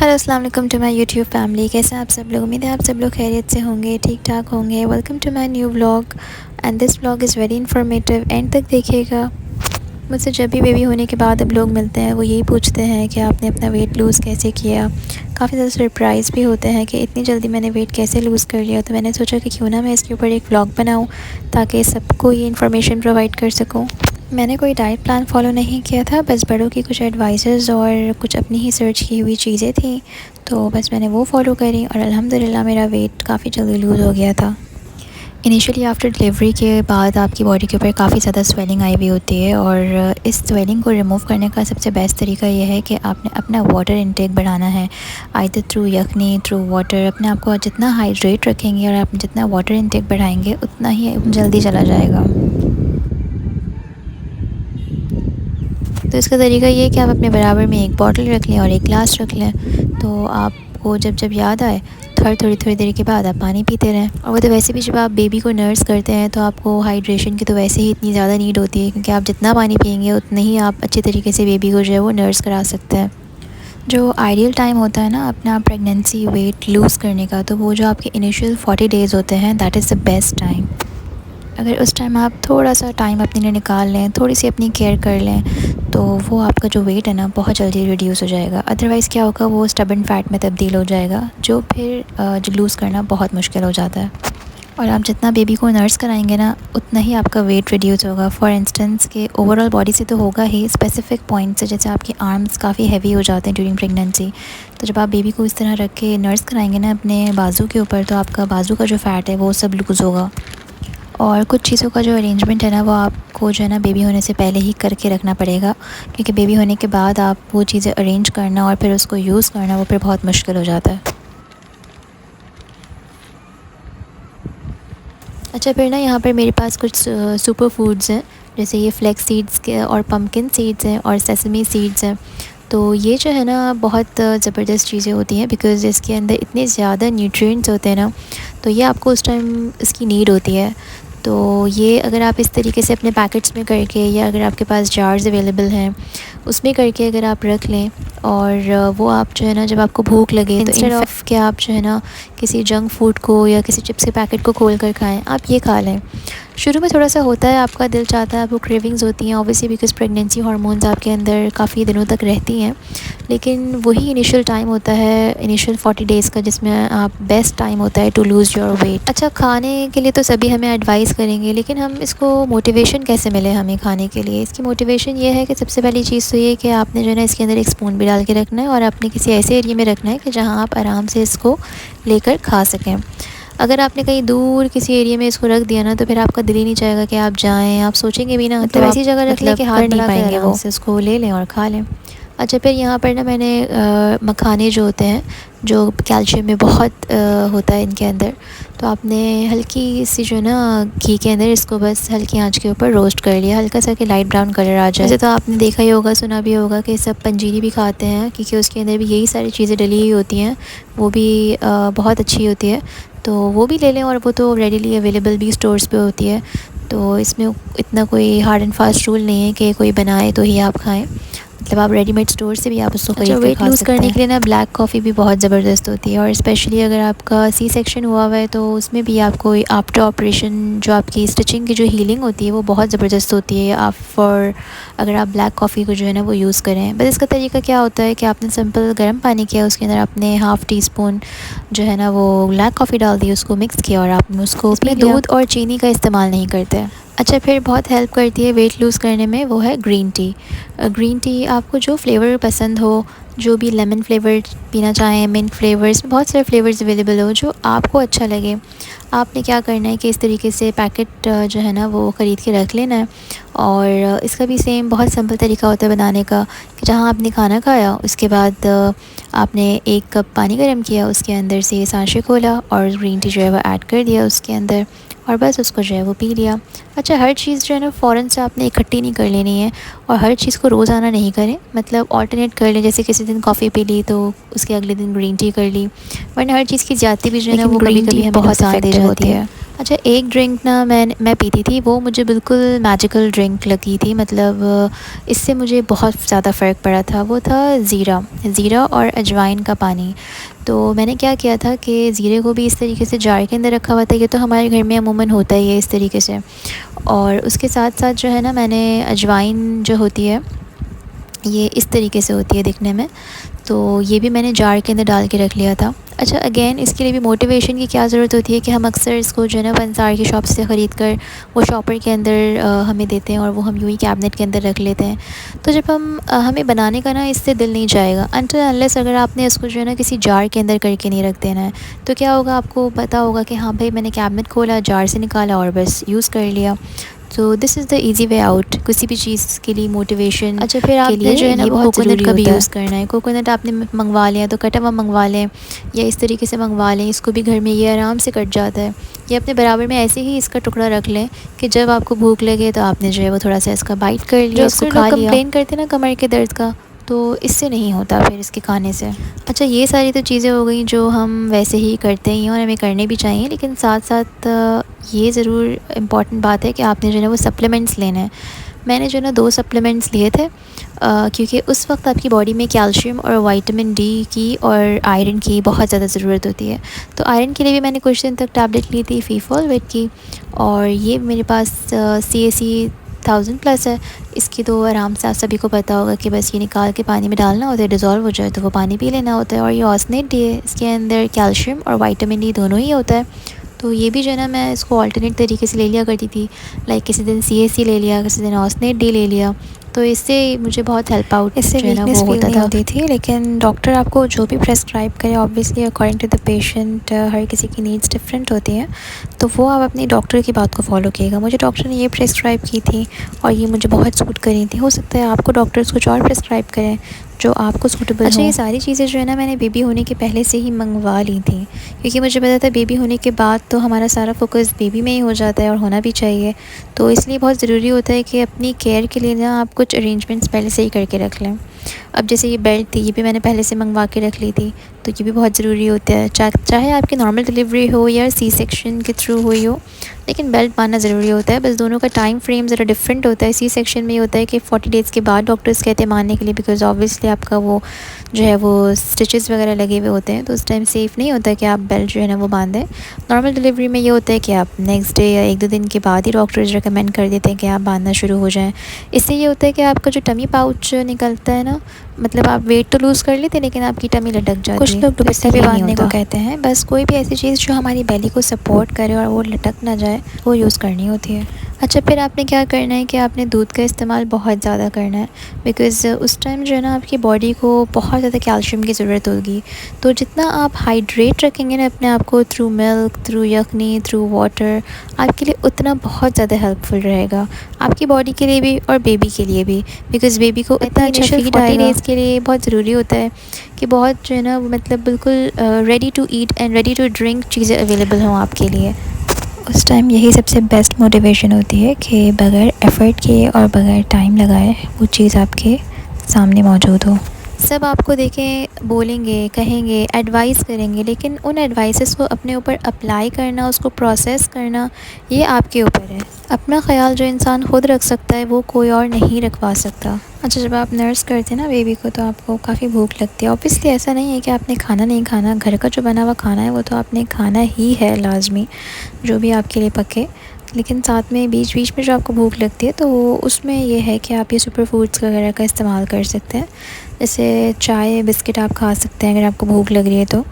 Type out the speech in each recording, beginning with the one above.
Hello अस्सलाम वालेकुम to my YouTube family. कैसे हैं आप सब लोग? उम्मीद है आप सब लोग खैरियत से होंगे, ठीक ठाक होंगे। Welcome to my new vlog and this vlog is very informative. End तक देखिएगा। मुझसे जब भी बेबी होने के बाद अब लोग मिलते हैं वो यही पूछते हैं कि आपने अपना वेट लूज़ कैसे किया। काफ़ी ज़्यादा सरप्राइज़ भी होते हैं कि इतनी जल्दी मैंने वेट कैसे लूज़ कर लिया। तो मैंने सोचा कि क्यों ना मैं इसके ऊपर एक व्लॉग बनाऊँ ताकि सबको ये इन्फॉर्मेशन प्रोवाइड कर सकूँ। मैंने कोई डाइट प्लान फॉलो नहीं किया था, बस बड़ों की कुछ एडवाइसेस और कुछ अपनी ही सर्च की हुई चीज़ें थी, तो बस मैंने वो फॉलो करी और अल्हम्दुलिल्लाह मेरा वेट काफ़ी जल्दी लूज़ हो गया था। इनिशियली आफ्टर डिलीवरी के बाद आपकी बॉडी के ऊपर काफ़ी ज़्यादा स्वेलिंग आई हुई होती है और इस स्वेलिंग को रिमूव करने का सबसे बेस्ट तरीका ये है कि आपने अपना वाटर इंटेक बढ़ाना है, आइदर थ्रू यखनी, थ्रू वाटर। अपने आप को जितना हाइड्रेट रखेंगे और आप जितना वाटर इंटेक बढ़ाएंगे उतना ही जल्दी चला जाएगा। तो इसका तरीका ये है कि आप अपने बराबर में एक बॉटल रख लें और एक गिलास रख लें। तो आपको जब जब याद आए थोड़ी देर के बाद आप पानी पीते रहें। और वो तो वैसे भी जब आप बेबी को नर्स करते हैं तो आपको हाइड्रेशन की तो वैसे ही इतनी ज़्यादा नीड होती है, क्योंकि आप जितना पानी पिएंगे उतना ही आप अच्छे तरीके से बेबी को जो है वो नर्स करा सकते हैं। जो आइडियल टाइम होता है ना अपना प्रेगनेंसी वेट लूज़ करने का, तो वो जो आपके इनिशियल 40 डेज़ होते हैं, that is the best time. अगर उस टाइम आप थोड़ा सा टाइम अपने लिए निकाल लें, थोड़ी सी अपनी केयर कर लें, तो वो आपका जो वेट है ना बहुत जल्दी रिड्यूस हो जाएगा। अदरवाइज़ क्या होगा, वो स्टबन फैट में तब्दील हो जाएगा, जो फिर जो लूज़ करना बहुत मुश्किल हो जाता है। और आप जितना बेबी को नर्स कराएंगे ना उतना ही आपका वेट रिड्यूस होगा। फॉर इंस्टेंस के ओवरऑल बॉडी से तो होगा ही, स्पेसिफिक पॉइंट से, जैसे आपके आर्म्स काफ़ी हैवी हो जाते हैं ड्यूरिंग प्रेगनेंसी, तो जब आप बेबी को इस तरह रख के नर्स कराएंगे ना अपने बाजू के ऊपर, तो आपका बाजू का जो फ़ैट है वो सब लूज़ होगा। और कुछ चीज़ों का जो अरेंजमेंट है ना वो आपको जो है ना बेबी होने से पहले ही करके रखना पड़ेगा, क्योंकि बेबी होने के बाद आप वो चीज़ें अरेंज करना और फिर उसको यूज़ करना वो फिर बहुत मुश्किल हो जाता है। अच्छा, फिर ना यहाँ पर मेरे पास कुछ सुपर फूड्स हैं, जैसे ये फ्लैक्स सीड्स के और पम्पकिन सीड्स हैं और सेसमी सीड्स हैं। तो ये जो है ना बहुत ज़बरदस्त चीज़ें होती हैं, बिकॉज़ इसके अंदर इतने ज़्यादा न्यूट्रिएंट्स होते हैं ना, तो ये आपको उस टाइम इसकी नीड होती है। तो ये अगर आप इस तरीके से अपने पैकेट्स में करके, या अगर आपके पास जार्स अवेलेबल हैं उसमें करके अगर आप रख लें, और वो आप जो है ना जब आपको भूख लगे, तो इंस्टेड ऑफ कि आप जो है ना किसी जंक फूड को या किसी चिप्स के पैकेट को खोल कर खाएं, आप ये खा लें। शुरू में थोड़ा सा होता है, आपका दिल चाहता है, आपको क्रेविंग्स होती हैं ऑब्वियसली, बिकॉज़ प्रेगनेंसी हार्मोन्स आपके अंदर काफ़ी दिनों तक रहती हैं, लेकिन वही इनिशियल टाइम होता है, इनिशियल 40 डेज़ का, जिसमें आप बेस्ट टाइम होता है टू लूज़ योर वेट। अच्छा, खाने के लिए तो सभी हमें एडवाइस करेंगे, लेकिन हम इसको मोटिवेशन कैसे मिले हमें खाने के लिए? इसकी मोटिवेशन ये है कि सबसे पहली चीज़ तो ये है कि आपने जो है ना इसके अंदर एक स्पून भी डाल के रखना है, और आपने किसी ऐसे एरिया में रखना है कि जहाँ आप आराम से इसको लेकर खा सकें। अगर आपने कहीं दूर किसी एरिया में इसको रख दिया ना, तो फिर आपका दिल ही नहीं चाहेगा कि आप जाएँ, आप सोचेंगे भी ना, तो ऐसी जगह रख लें कि हाथ नहीं पाएंगे वो, से उसको ले लें और खा लें। अच्छा, फिर यहाँ पर ना मैंने मखाने जो होते हैं, जो कैल्शियम में बहुत होता है इनके अंदर, तो आपने हल्की सी जो है ना घी के अंदर इसको बस हल्की आंच के ऊपर रोस्ट कर लिया, हल्का सा कि लाइट ब्राउन कलर आ जाए। वैसे तो आपने देखा ही होगा, सुना भी होगा कि सब पंजीरी भी खाते हैं, क्योंकि उसके अंदर भी यही सारी चीज़ें डली हुई होती हैं, वो भी बहुत अच्छी होती है, तो वो भी ले लें। और वो तो रेडीली अवेलेबल भी स्टोर्स पे होती है, तो इसमें इतना कोई हार्ड एंड फास्ट रूल नहीं है कि कोई बनाए तो ही आप खाएं, मतलब आप रेडीमेड स्टोर से भी आप उसको खरीद कर खा सकते हैं। वेट लूज़ करने के लिए ना ब्लैक कॉफ़ी भी बहुत ज़बरदस्त होती है, और स्पेशली अगर आपका सी सेक्शन हुआ हुआ है तो उसमें भी आपको आफ्टर ऑपरेशन जो आपकी स्टिचिंग की जो हीलिंग होती है वो बहुत ज़बरदस्त होती है अगर आप ब्लैक कॉफ़ी को जो है ना वो यूज़ करें। बस इसका तरीका क्या होता है कि आपने सिंपल गर्म पानी किया, उसके अंदर आपने हाफ़ टी स्पून जो है ना वो ब्लैक कॉफ़ी डाल दी, उसको मिक्स किया और आपने उसको पी लिया। दूध और चीनी का इस्तेमाल नहीं करते। अच्छा, फिर बहुत हेल्प करती है वेट लूज़ करने में, वो है ग्रीन टी। ग्रीन टी आपको जो फ्लेवर पसंद हो, जो भी लेमन फ्लेवर पीना चाहें, मिंट फ्लेवर्स, बहुत सारे फ्लेवर्स अवेलेबल हो, जो आपको अच्छा लगे। आपने क्या करना है कि इस तरीके से पैकेट जो है ना वो ख़रीद के रख लेना है, और इसका भी सेम बहुत सिंपल तरीका होता है बनाने का, कि जहाँ आपने खाना खाया उसके बाद आपने 1 कप पानी गर्म किया, उसके अंदर से सांचे खोला और ग्रीन टी जो है वो ऐड कर दिया उसके अंदर, और बस उसको जो है वो पी लिया। अच्छा, हर चीज़ जो है ना फ़ौरन से आपने इकट्ठी नहीं कर लेनी है, और हर चीज़ को रोज़ाना नहीं करें, मतलब ऑल्टरनेट कर लें। जैसे किसी दिन कॉफ़ी पी ली तो उसके अगले दिन ग्रीन टी कर ली, वरना हर चीज़ की ज़्यादती भी जो है ना वो कभी-कभी हमें बहुत नुकसान दे जाती है। अच्छा, एक ड्रिंक ना मैं पीती थी, वो मुझे बिल्कुल मैजिकल ड्रिंक लगी थी। मतलब इससे मुझे बहुत ज़्यादा फ़र्क पड़ा था। वो था ज़ीरा, ज़ीरा और अजवाइन का पानी। तो मैंने क्या किया था कि ज़ीरे को भी इस तरीके से जार के अंदर रखा हुआ था, ये तो हमारे घर में अमूमन होता ही है इस तरीके से। और उसके साथ साथ जो है ना, मैंने अजवाइन जो होती है, ये इस तरीके से होती है दिखने में, तो ये भी मैंने जार के अंदर डाल के रख लिया था। अच्छा, अगेन इसके लिए भी मोटिवेशन की क्या ज़रूरत होती है कि हम अक्सर इसको जो है ना पंसार की शॉप से ख़रीद कर वो शॉपर के अंदर हमें देते हैं और वो हम यूँ ही कैबिनेट के अंदर रख लेते हैं। तो जब हमें बनाने का ना इससे दिल नहीं जाएगा अनटिल अनलेस अगर आपने इसको जो है ना किसी जार के अंदर करके नहीं रख देना है। तो क्या होगा, आपको पता होगा कि हाँ भाई, मैंने कैबिनेट खोला, जार से निकाला और बस यूज़ कर लिया। तो this is the easy way out किसी भी चीज़ के लिए मोटिवेशन। अच्छा, फिर के लिए आपने जो है ना ये वो बहुत कोकोनट ज़रूरी का भी होता है। यूज़ करना है। कोकोनट आपने मंगवा लिया तो कटा हुआ मंगवा लें, या इस तरीके से मंगवा लें, इसको भी घर में ये आराम से कट जाता है। ये अपने बराबर में ऐसे ही इसका टुकड़ा रख लें कि जब आपको भूख लगे तो आपने जो है वो थोड़ा सा इसका बाइट कर लिया, इसको खा लिया। कंप्लेन करते हैं ना कमर के दर्द का, तो इससे नहीं होता फिर इसके खाने से। अच्छा, ये सारी तो चीज़ें हो गई जो हम वैसे ही करते ही हैं और हमें करने भी चाहिए, लेकिन साथ साथ ये ज़रूर इम्पॉर्टेंट बात है कि आपने जो है ना वो सप्लीमेंट्स लेने हैं। मैंने जो है ना 2 सप्लीमेंट्स लिए थे, क्योंकि उस वक्त आपकी बॉडी में कैल्शियम और विटामिन डी की और आयरन की बहुत ज़्यादा ज़रूरत होती है। तो आयरन के लिए भी मैंने कुछ दिन तक टैबलेट ली थी फीफॉलवेट की, और ये मेरे पास CAC 1000+ है। इसकी तो आराम से आप सभी को पता होगा कि बस ये निकाल के पानी में डालना होता है, डिज़ोल्व हो जाए तो वो पानी पी लेना होता है। और ये ऑसनेट डी है, इसके अंदर कैल्शियम और विटामिन डी दोनों ही होता है। तो ये भी जो है ना मैं इसको अल्टरनेट तरीके से ले लिया करती थी, लाइक किसी दिन CAC ले लिया, किसी दिन ऑसनेट डी ले लिया। तो इससे मुझे बहुत हेल्प आउट इससे जो है ना वीकनेस वो फील होता नहीं था। होती थी, लेकिन डॉक्टर आपको जो भी प्रेस्क्राइब करे obviously according to the patient, हर किसी की नीड्स डिफरेंट होती हैं, तो वो आप अपनी डॉक्टर की बात को फॉलो कीजिएगा। मुझे डॉक्टर ने ये प्रेस्क्राइब की थी और ये मुझे बहुत सूट करी थी। हो सकता है आपको डॉक्टर्स कुछ और प्रेस्क्राइब करें जो आपको सूटेबल हो। अच्छा, ये सारी चीज़ें जो है ना मैंने बेबी होने के पहले से ही मंगवा ली थी, क्योंकि मुझे पता था बेबी होने के बाद तो हमारा सारा फोकस बेबी में ही हो जाता है और होना भी चाहिए। तो इसलिए बहुत ज़रूरी होता है कि अपनी केयर के लिए ना आप कुछ अरेंजमेंट्स पहले से ही करके रख लें। अब जैसे ये बेल्ट थी, ये भी मैंने पहले से मंगवा के रख ली थी, तो ये भी बहुत ज़रूरी होता है। चाहे आपकी नॉर्मल डिलीवरी हो या C-सेक्शन के थ्रू हुई हो, लेकिन बेल्ट बांधना ज़रूरी होता है। बस दोनों का टाइम फ्रेम ज़रा डिफरेंट होता है। C-सेक्शन में ये होता है कि 40 डेज़ के बाद डॉक्टर्स कहते हैं मानने के लिए, बिकॉज़ ऑब्वियसली आपका वो जो है वो स्टिचेस वगैरह लगे हुए होते हैं, तो उस टाइम सेफ़ नहीं होता है कि आप बेल्ट जो है ना वो बांधें। नॉर्मल डिलीवरी में ये होता है कि आप नेक्स्ट डे या 1-2 दिन के बाद ही डॉक्टर्स रिकमेंड कर देते हैं कि आप बांधना शुरू हो जाएँ। इससे ये होता है कि आपका जो टमी पाउच निकलता है ना, मतलब आप वेट तो लूज़ कर लेते हैं लेकिन आपकी टमी लटक जाती है। कुछ लोग तो इससे दुपट्टा भी ये नहीं बांधने को होता। कहते हैं। बस कोई भी ऐसी चीज़ जो हमारी बेली को सपोर्ट करे और वो लटक ना जाए, वो यूज़ करनी होती है। अच्छा, फिर आपने क्या करना है कि आपने दूध का इस्तेमाल बहुत ज़्यादा करना है, बिकॉज़ उस टाइम जो है ना आपकी बॉडी को बहुत ज़्यादा कैल्शियम की ज़रूरत होगी। तो जितना आप हाइड्रेट रखेंगे ना अपने आप को थ्रू मिल्क, थ्रू यखनी, थ्रू वाटर, आपके लिए उतना बहुत ज़्यादा हेल्पफुल रहेगा, आपकी बॉडी के लिए भी और बेबी के लिए भी। बिकॉज़ बेबी को इतना अच्छा फीड 40 डेज़ के लिए बहुत ज़रूरी होता है कि बहुत जो है ना मतलब बिल्कुल ready to eat and ready to drink चीज़ें अवेलेबल हों आपके लिए। उस टाइम यही सबसे बेस्ट मोटिवेशन होती है कि बग़ैर एफ़र्ट किए और बग़ैर टाइम लगाए वो चीज़ आपके सामने मौजूद हो। सब आपको देखें, बोलेंगे, कहेंगे, एडवाइस करेंगे, लेकिन उन एडवाइसेस को अपने ऊपर अप्लाई करना, उसको प्रोसेस करना, ये आपके ऊपर है। अपना ख़्याल जो इंसान ख़ुद रख सकता है वो कोई और नहीं रखवा सकता। अच्छा, जब आप नर्स करते हैं ना बेबी को, तो आपको काफ़ी भूख लगती है। ऑब्वियसली ऐसा नहीं है कि आपने खाना नहीं खाना, घर का जो बना हुआ खाना है वो तो आपने खाना ही है लाजमी, जो भी आपके लिए पके। लेकिन साथ में बीच बीच में जो आपको भूख लगती है तो उसमें ये है कि आप ये सुपर फूड्स वगैरह का इस्तेमाल कर सकते हैं। जैसे चाय बिस्किट आप खा सकते हैं अगर आपको भूख लग रही है तो,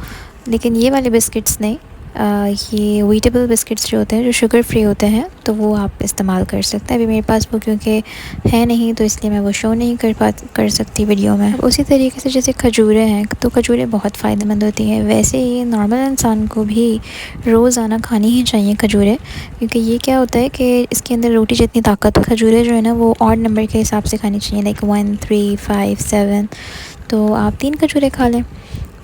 लेकिन ये वाले बिस्किट्स नहीं। ये वीटेबल बिस्किट्स जो होते हैं जो शुगर फ्री होते हैं, तो वो आप इस्तेमाल कर सकते हैं। अभी मेरे पास वो क्योंकि है नहीं, तो इसलिए मैं वो शो नहीं कर सकती वीडियो में। उसी तरीके से जैसे खजूरें हैं, तो खजूरें बहुत फ़ायदेमंद होती हैं। वैसे ही नॉर्मल इंसान को भी रोज़ाना खानी ही चाहिए खजूरें, क्योंकि ये क्या होता है कि इसके अंदर रोटी जितनी ताकत हो, खजूरें जो है ना वो ऑड नंबर के हिसाब से खानी चाहिए, लाइक 1, 3, 5, 7। तो आप 3 खजूरें खा लें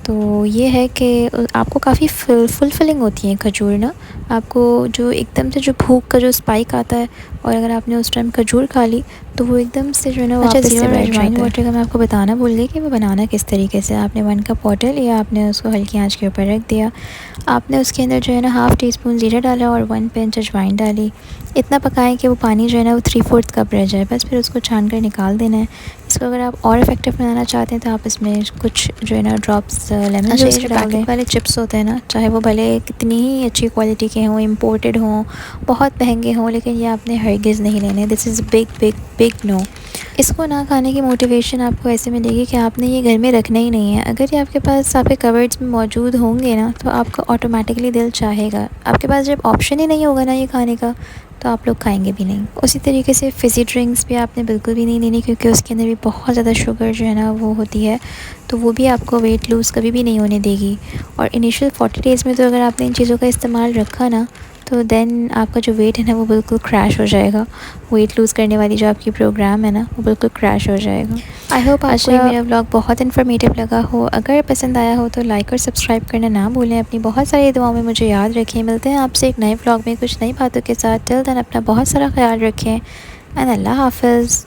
तो ये है कि आपको काफ़ी फुलफिलिंग होती है खजूर ना। आपको जो एकदम से जो भूख का जो स्पाइक आता है और अगर आपने उस टाइम खजूर खा ली तो वो एकदम से जो है ना वापस से बैठ जाता है। अजवाइन वाटर का मैं आपको बताना भूल गई कि वो बनाना किस तरीके से। आपने 1 कप वाटर लिया, आपने उसको हल्की आंच के ऊपर रख दिया, आपने उसके अंदर जो है ना ½ टीस्पून ज़ीरा डाला और 1 पिंच अजवाइन डाली। इतना पकाएं कि वो पानी जो है ना वो 3/4 कप रह जाए, बस फिर उसको छान कर निकाल देना है। इसको अगर आप और इफेक्टिव बनाना चाहते हैं तो आप इसमें कुछ जो है ना ड्रॉप्स लेमन जूस के डाल दें। वाले चिप्स होते हैं ना, चाहे वो भले कितनी ही अच्छी क्वालिटी के हों, इम्पोर्टेड हों, बहुत महंगे हों, लेकिन ये आपने हरगिज़ नहीं लेने। This is big big big no. इसको ना खाने की मोटिवेशन आपको ऐसे मिलेगी कि आपने ये घर में रखना ही नहीं है। अगर ये आपके पास आपके कवर्ड्स में मौजूद होंगे ना तो आपका ऑटोमेटिकली दिल चाहेगा। आपके पास जब ऑप्शन ही नहीं होगा ना ये खाने का तो आप लोग खाएंगे भी नहीं। उसी तरीके से फ़िज़ी ड्रिंक्स भी आपने बिल्कुल भी नहीं लेनी, क्योंकि उसके अंदर भी बहुत ज़्यादा शुगर जो है ना वो होती है, तो वो भी आपको वेट लूज़ कभी भी नहीं होने देगी। और इनिशियल 40 डेज़ में तो अगर आपने इन चीज़ों का इस्तेमाल रखा ना तो देन आपका जो वेट है ना वो बिल्कुल क्रैश हो जाएगा। वेट लूज़ करने वाली जो आपकी प्रोग्राम है ना वो बिल्कुल क्रैश हो जाएगा। आई होप आपको ये मेरा व्लॉग बहुत इन्फॉर्मेटिव लगा हो। अगर पसंद आया हो तो लाइक और सब्सक्राइब करना ना भूलें। अपनी बहुत सारी दुआओं में मुझे याद रखें। मिलते हैं आपसे एक नए व्लॉग में कुछ नई बातों के साथ। टिल देन अपना बहुत सारा ख्याल रखें एंड अल्लाह हाफ़िज़।